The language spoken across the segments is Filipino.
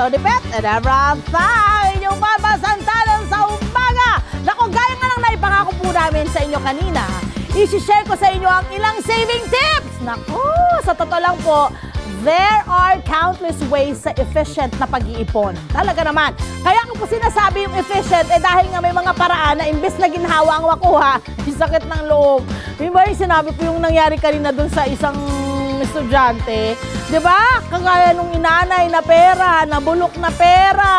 Tony Pet and everything inyong mabasantalan sa umaga. Naku, gaya nga lang naipangako po namin sa inyo kanina, isi-share ko sa inyo ang ilang saving tips. Naku, sa totoo lang po, there are countless ways sa efficient na pag-iipon. Talaga naman. Kaya ko po sinasabi yung efficient, dahil nga may mga paraan na imbes na ginhawa ang makuha, yung sakit ng loob. Yung ba yung sinabi ko yung nangyari kanina dun sa isang estudyante, di ba? Kagaya nung inanay na pera, nabulok na pera.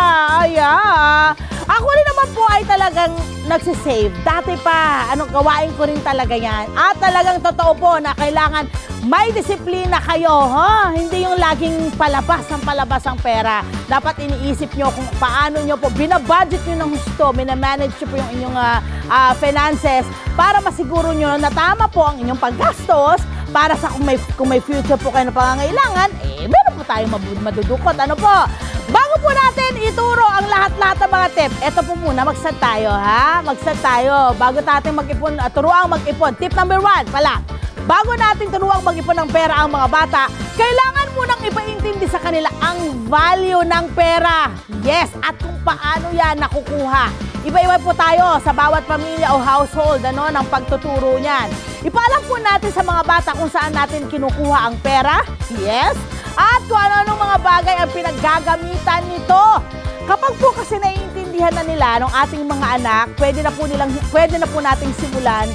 Ako rin naman po ay talagang nagsisave. Dati pa, gawain ko rin talaga yan. At talagang totoo po na kailangan may disiplina kayo, ha? Hindi yung laging palabas ang pera. Dapat iniisip nyo kung paano nyo po, binabudget nyo ng gusto, minamanage nyo po yung inyong finances para masiguro nyo na tama po ang inyong paggastos para sa kung may future po kayo na pangangailangan, meron po tayong madudukot. Ano po? Bago po natin ituro ang lahat-lahat ng mga tip, eto po muna, mag-start tayo, ha? Mag-start tayo. Bago natin mag-ipon, turuang mag-ipon. Tip number 1 pala. Bago natin turuang mag-ipon ng pera ang mga bata, kailangan munang ipaintindi sa kanila ang value ng pera. Yes, at kung paano yan nakukuha. Iba-iba po tayo sa bawat pamilya o household ng pagtuturo niyan. Ipaalam po natin sa mga bata kung saan natin kinukuha ang pera. Yes. At kung ano-anong mga bagay ang pinaggagamitan nito. Kapag po kasi naiintindihan na nila ng ating mga anak, pwede na po nating simulan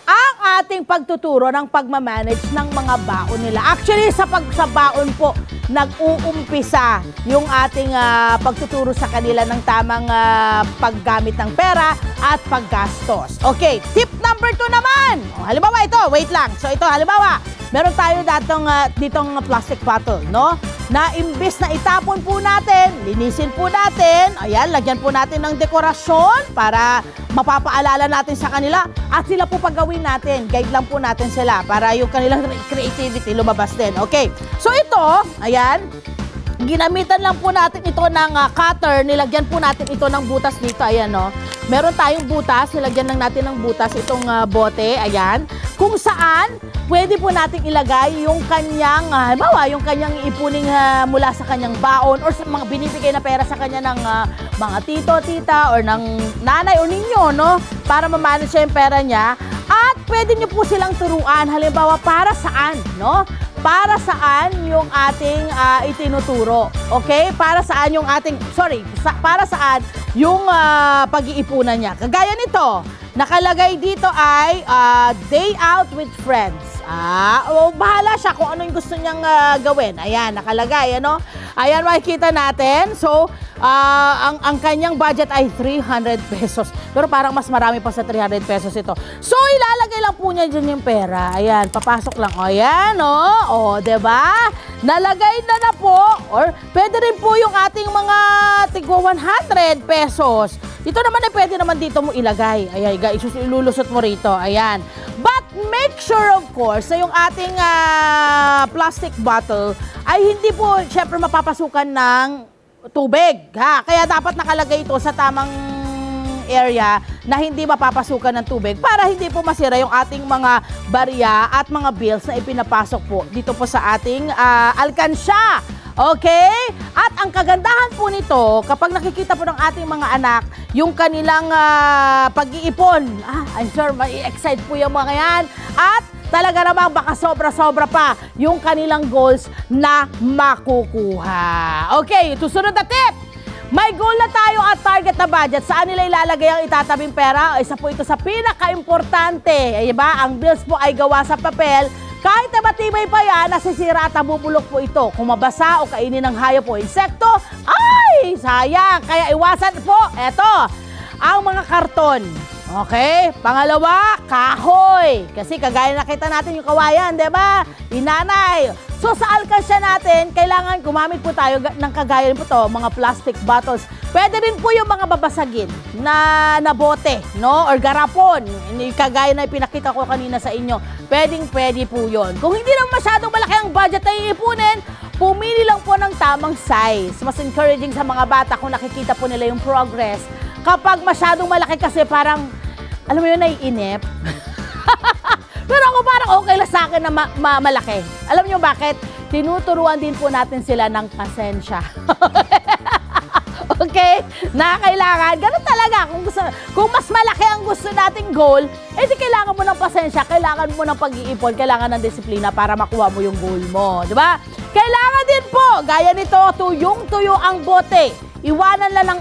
ang ating pagtuturo ng pagmamanage ng mga baon nila. Actually, sa baon po, nag-uumpisa yung ating pagtuturo sa kanila ng tamang paggamit ng pera at paggastos. Okay, tip number 2 naman. Halimbawa ito, wait lang. So ito, halimbawa, meron tayo ditong plastic bottle, no? Na imbis na itapon po natin, linisin po natin, ayan, lagyan po natin ng dekorasyon para mapapaalala natin sa kanila at sila po paggawin natin, guide lang po natin sila para yung kanilang creativity lumabas din. Okay, so ito, ayan, ginamitan lang po natin ito ng cutter, nilagyan po natin ito ng butas dito, ayan, no? Meron tayong butas, nilagyan lang natin ng butas itong bote, ayan, kung saan pwede po nating ilagay yung kanyang, halimbawa, yung kanyang iipuning mula sa kanyang baon or sa mga binibigay na pera sa kanya ng mga tito, tita, or ng nanay o ninyo, no? Para mamanage siya yung pera niya. At pwede nyo po silang turuan, halimbawa, para saan, no? Para saan yung ating itinuturo. Okay? Para saan yung ating, para saan yung pag-iipunan niya. Kagaya nito, nakalagay dito ay day out with friends. Bahala siya kung ano yung gusto niyang gawin. Ayan, nakalagay, ano? Ayan, makikita natin. So, ang kanyang budget ay 300 pesos. Pero parang mas marami pa sa 300 pesos ito. So, ilalagay lang po niya dyan yung pera. Ayan, papasok lang. Ayan, o, diba? Nalagay na po. Or, pwede rin po yung ating mga tigwa 100 pesos. Ito naman ay pwede naman dito mo ilagay. Ayan, ilulusot mo rito. Ayan. But make sure, of course, na yung ating plastic bottle ay hindi po, syempre, mapapasukan ng tubig. Ha? Kaya dapat nakalagay ito sa tamang area na hindi mapapasukan ng tubig para hindi po masira yung ating mga barya at mga bills na ipinapasok po dito po sa ating alkansya. Okay? At ang kagandahan po nito, kapag nakikita po ng ating mga anak, yung kanilang pag-iipon, I'm sure ma-excite po yung mga yan. At talaga namang baka sobra-sobra pa yung kanilang goals na makukuha. Okay, susunod na tip. May goal na tayo at target na budget. Saan nila ilalagay ang itatabing pera? Isa po ito sa pinaka-importante. Diba? Ang bills po ay gawa sa papel. Kahit na matibay pa yan, nasisira at nabubulok po ito. Kung mabasa o kainin ng hayop o insekto, ay, sayang. Kaya iwasan po, eto, ang mga karton. Okay? Pangalawa, kahoy. Kasi kagaya nakita natin yung kawayan, di ba? Inanay. So sa alkansya natin, kailangan gumamit po tayo ng kagaya po to, mga plastic bottles. Pwede rin po yung mga babasagin na bote, no? Or garapon. Kagaya na pinakita ko kanina sa inyo. Pwede po yun. Kung hindi lang masyadong malaki ang budget na iipunin, pumili lang po ng tamang size. Mas encouraging sa mga bata kung nakikita po nila yung progress. Kapag masyadong malaki kasi parang, alam mo yun, naiinip. Pero ako parang okay lang sa akin na malaki. Alam niyo bakit? Tinuturuan din po natin sila ng pasensya. Na kailangan, ganun talaga. Kung mas malaki ang gusto nating goal, di kailangan mo ng pasensya, kailangan mo ng pag-iipon, kailangan ng disiplina para makuha mo yung goal mo. Di ba? Kailangan din po, gaya nito, tuyong-tuyo ang bote. Iwanan lang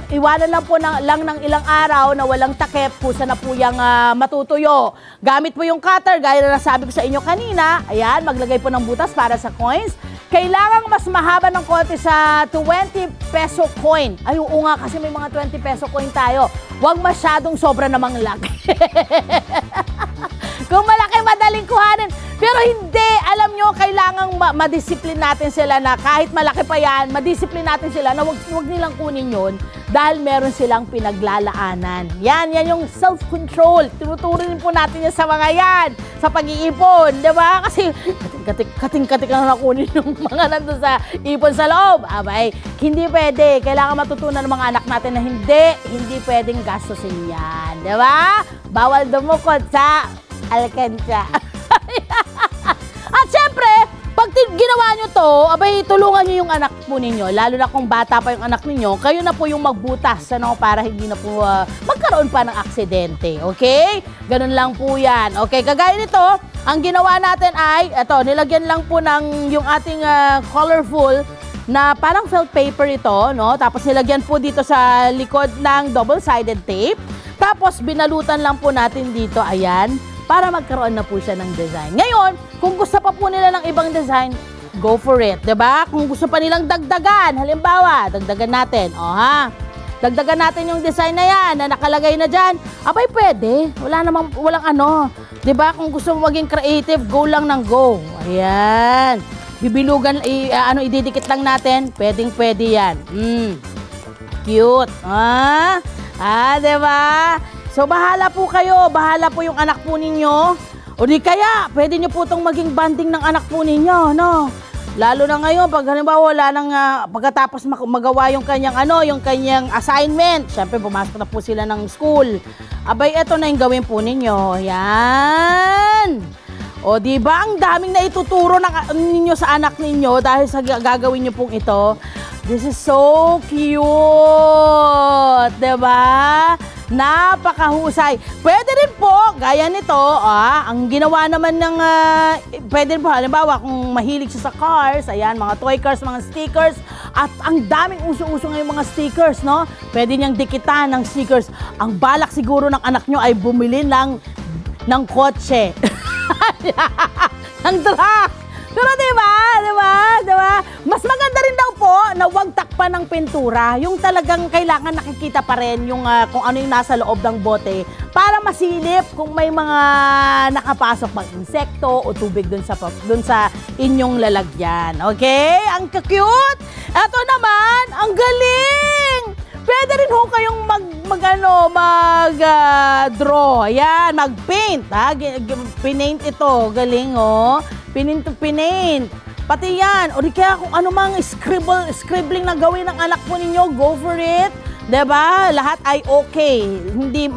po lang ng ilang araw na walang takip, kusa na po yung matutuyo. Gamit po yung cutter, gaya na nasabi ko sa inyo kanina. Ayan, maglagay po ng butas para sa coins. Kailangan mas mahaba ng konti sa 20 peso coin. Ay, oo nga, kasi may mga 20 peso coin tayo. Huwag masyadong sobra namang laki. Kung malaki, madaling kuhanin. Pero hindi, alam nyo, kailangang madisiplin natin sila na kahit malaki pa yan, madisiplin natin sila na wag nilang kunin yun dahil meron silang pinaglalaanan. Yan yung self-control. Tinuturin po natin yan sa mga yan, sa pag-iipon, di ba? Kasi kating-katik lang nakunin yung mga nandun sa ipon sa loob. Abay, hindi pwede. Kailangan matutunan ng mga anak natin na hindi pwedeng gastusin yan, di ba? Bawal dumukot sa alkansya. At syempre, pag ginawa nyo to, abay, tulungan nyo yung anak po ninyo. Lalo na kung bata pa yung anak ninyo, kayo na po yung magbutas para hindi na po magkaroon pa ng aksidente. Okay? Ganun lang po yan. Okay, kagaya nito, ang ginawa natin ay, nilagyan lang po ng yung ating colorful na parang felt paper ito, no? Tapos nilagyan po dito sa likod ng double-sided tape. Tapos binalutan lang po natin dito, ayan, para magkaroon na po siya ng design. Ngayon, kung gusto pa po nila ng ibang design, go for it, 'di ba? Kung gusto pa nilang dagdagan, halimbawa, dagdagan natin. Dagdagan natin yung design na 'yan na nakalagay na diyan. Abay, pwede. Walang ano, 'di ba? Kung gusto mo maging creative, go lang ng go. Ayan. Bibilugan ididikit lang natin. Pwedeng-pwede 'yan. Cute. 'Di ba? So, bahala po kayo. Bahala po yung anak po ninyo. O di kaya, pwede nyo po itong maging banding ng anak po ninyo, no? Lalo na ngayon, pag halimbawa wala nang pagkatapos magawa yung kanyang assignment. Siyempre, pumasok na po sila ng school. Abay, eto na yung gawin po ninyo. Yan! O, di ba? Ang daming na ituturo ninyo sa anak ninyo dahil sa gagawin nyo pong ito. This is so cute! Diba? Napakahusay. Pwede rin po, gaya nito, ang ginawa naman ng, pwede rin po, halimbawa, kung mahilig siya sa cars, ayan, mga toy cars, mga stickers, at ang daming uso-uso ngayon mga stickers, no? Pwede niyang dikitan ng stickers. Ang balak siguro ng anak nyo ay bumili ng kotse. Ng truck. Pero diba? Mas maganda rin daw po na huwag takpan ng pintura. Yung talagang kailangan nakikita pa rin yung kung ano yung nasa loob ng bote para masilip kung may mga nakapasok bang insekto o tubig dun sa inyong lalagyan. Okay? Ang cute! Eto naman, ang galing! Pwede rin ho kayong mag-draw. Ayan, mag-paint. Pinaint ito. Galing, oh. Pinaint. Pati yan. O di kaya kung ano mang scribbling na gawin ng anak po ninyo, go for it. Diba? Lahat ay okay. Hindi,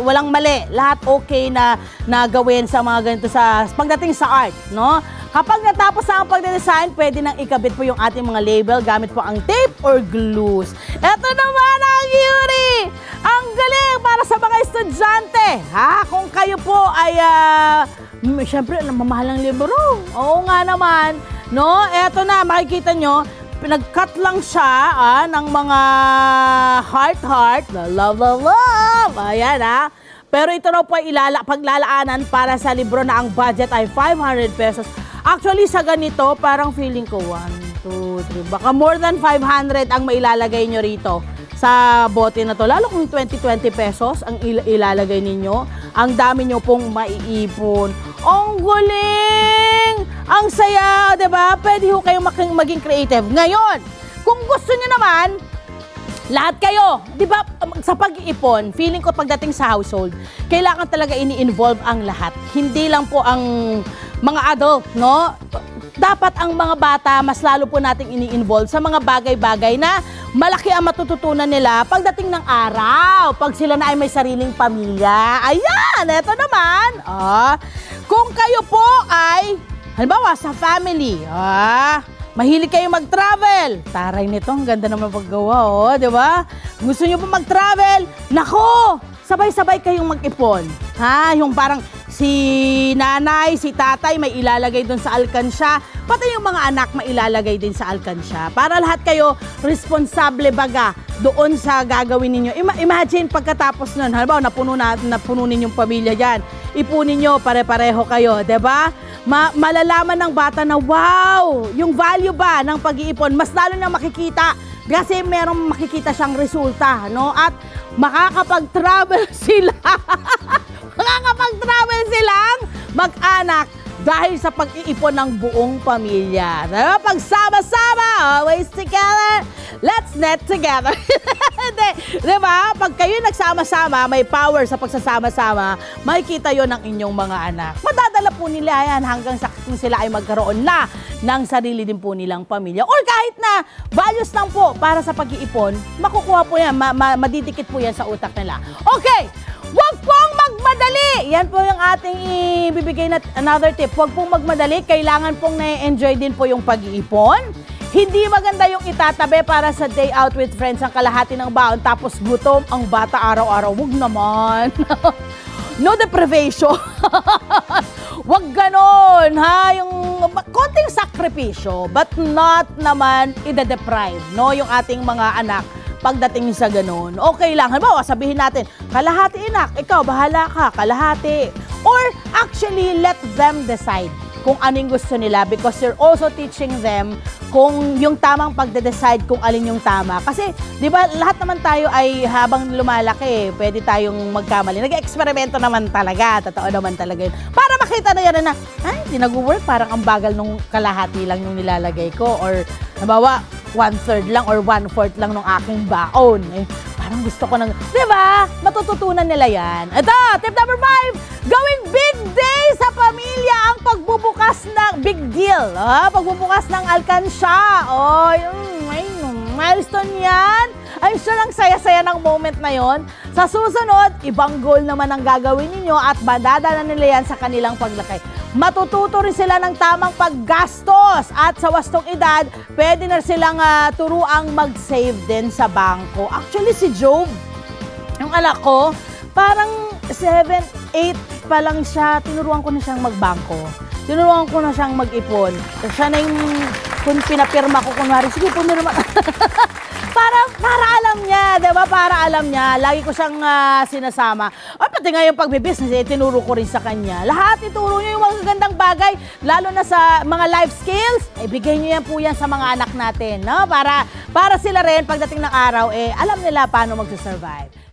walang mali. Lahat okay na gawin sa mga ganito pagdating sa art, no? Kapag natapos na ang pagde-design, pwede nang ikabit po yung ating mga label gamit po ang tape or glues. Ito naman ang Yuri! Ang galing para sa mga estudyante. Kung kayo po ay, syempre, mamahal ng libro. Oo nga naman. No? Ito na, makikita nyo, pinag-cut lang siya ng mga heart. Love. Ayan, Pero ito raw po ay paglalaanan para sa libro na ang budget ay 500 pesos. Actually, sa ganito, parang feeling ko 1, 2, 3, baka more than 500 ang mailalagay nyo rito sa bote na to. Lalo kung 20 pesos ang ilalagay ninyo, ang dami nyo pong maiipon. Ang galing! Ang saya, diba? Pwede ho kayong maging creative. Ngayon, kung gusto nyo naman, lahat kayo, di ba, sa pag-iipon, feeling ko pagdating sa household, kailangan talaga ini-involve ang lahat. Hindi lang po ang mga adult, no? Dapat ang mga bata, mas lalo po nating ini-involve sa mga bagay-bagay na malaki ang matututunan nila pagdating ng araw, pag sila na ay may sariling pamilya. Ayan, eto naman. Kung kayo po ay, halimbawa sa family, Mahilig kayo mag-travel. Taray nito, ang ganda naman paggawa, oh, di ba? Gusto nyo pa mag-travel? Nako! Sabay-sabay kayong mag-ipon. Ha? Yung parang si nanay, si tatay may ilalagay doon sa alkansya. Pati yung mga anak may ilalagay din sa alkansya. Para lahat kayo responsable baga doon sa gagawin ninyo. Imagine pagkatapos nun, halimbawa napuno ninyong pamilya dyan. Ipunin nyo, pare-pareho kayo, di ba? Malalaman ng bata na wow, yung value ba ng pag-iipon, mas lalo na makikita kasi merong makikita siyang resulta, no? At makakapag-travel sila. Makakapag-travel silang mag-anak dahil sa pag-iipon ng buong pamilya. Diba? Pagsama-sama, always together, let's net together. Diba? Pag kayo nagsama-sama, may power sa pagsasama-sama, makikita yon ng inyong mga anak. Madadala po nila yan hanggang sa kung sila ay magkaroon na ng sarili din po nilang pamilya. Or kahit na values lang po para sa pag-iipon, makukuha po yan, madidikit po yan sa utak nila. Okay! Huwag pong magmadali! Yan po yung ating ibibigay na another tip. Huwag pong magmadali. Kailangan pong na-enjoy din po yung pag-iipon. Hindi maganda yung itatabi para sa day out with friends ang kalahati ng baon tapos gutom ang bata araw-araw. Huwag naman. No deprivation. Huwag ganon, ha? Yung konting sakripisyo, but not naman ide-deprive, no? Yung ating mga anak pagdating sa ganun. Okay lang. Halimbawa, sabihin natin, kalahati anak, ikaw, bahala ka, kalahati. Or actually, let them decide kung anong gusto nila because you're also teaching them kung yung tamang pagde-decide kung alin yung tama. Kasi, di ba, lahat naman tayo ay habang lumalaki, pwede tayong magkamali. Nag-eksperimento naman talaga, totoo naman talaga yun. Para makita na yan na, ay, hindi nag-work, parang ang bagal nung kalahati lang yung nilalagay ko. Or, nabawa, 1/3 lang or 1/4 lang ng aking baon. Eh, parang gusto ko ng, di ba? Matututunan nila yan. Ito, tip number 5, gawing big day sa pamilya ang pagbubukas ng, big deal, pagbubukas ng alkansya. Oh, may milestone yan. I'm sure ang saya-saya ng moment na yon. Sa susunod, ibang goal naman ang gagawin ninyo at madadala nila yan sa kanilang paglaki. Matututo rin sila ng tamang paggastos at sa wastong edad, pwede na silang turuang mag-save din sa bangko. Actually, si Job, yung anak ko, parang 7, 8 pa lang siya, tinuruan ko na siyang magbangko. Tinuruan ko na siyang mag-ipon. Siya na yung, kung pinapirma ko, kunwari, sige, pumirma. para alam niya, di ba? Para alam niya. Lagi ko siyang sinasama. At pati nga yung pagbibusiness, tinuro ko rin sa kanya. Lahat ituro niyo yung mga gandang bagay, lalo na sa mga life skills, ibigay niyo yan po yan sa mga anak natin, no? Para sila rin, pagdating ng araw, alam nila paano mag-survive.